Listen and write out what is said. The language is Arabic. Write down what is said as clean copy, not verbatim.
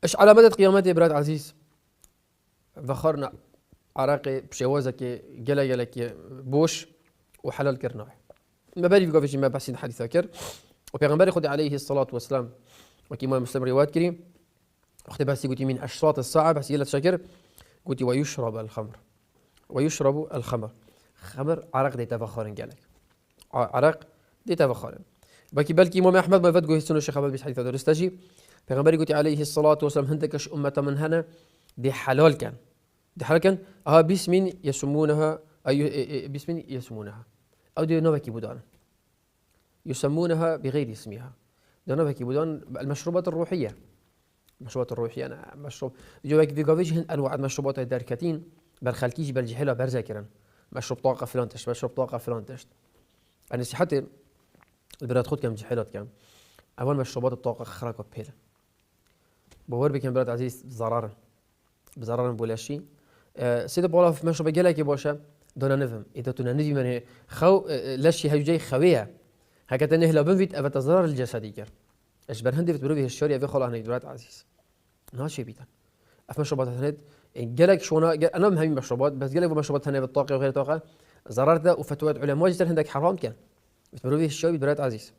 اش على مدى قيامته برات عزيز ذخرنا عراقي بشوازك جلا جلا بوش وحلال كرناي ما بالي بقى في ما بحسين حديث ذاكر وبيغمبري خد عليه الصلاة والسلام وكما مسلم روايات كريم أخت بس قلت من أشراط الساعة بس يلا شكر قلت ويشرب الخمر ويشرب الخمر خمر عرق دي تفخرن قالك عرق دي تفخرن بلكي إمام أحمد ما فات قوي السنة الشيخ أبد بيس حديث درستجي بيغمبري قلت عليه الصلاة والسلام هندكش أمة من هنا دي حلال كان دي حلال كان باسم يسمونها أي باسم يسمونها أو دي نوبكي بودان يسمونها بغير اسمها دي نوبكي بودان المشروبات الروحية المشروبات الروحية أنا مشروب جوك في قافيج هن أنواع المشروبات الداركتين بالخلكيج بالجحلة برزاكرا مشروب طاقة فلان تشت مشروب طاقة فلان تشت أنا حتى البلاد خود كم جحلات كم أول مشروبات الطاقة خراقة بيلا بور بكم بلاد عزيز بزرارا بولاشي سيدا بولا في مشروب جلاكي باشا دونا نفهم إذا تونا نفهم من خو لاشي هيجي خوية هكذا نهلا بنفيت أبى تزرار الجسدي كر إيش برهندي بتبروي الشارع في خلا هني بلاد عزيز ناشي بيتا أف مشروبات هند جلك شونا أنا مهم مشروبات بس جلك مشروبات هنا بالطاقة وغير طاقة زرارته وفتوات علماء جدا هندك حرام كان بتبروي الشارع بلاد عزيز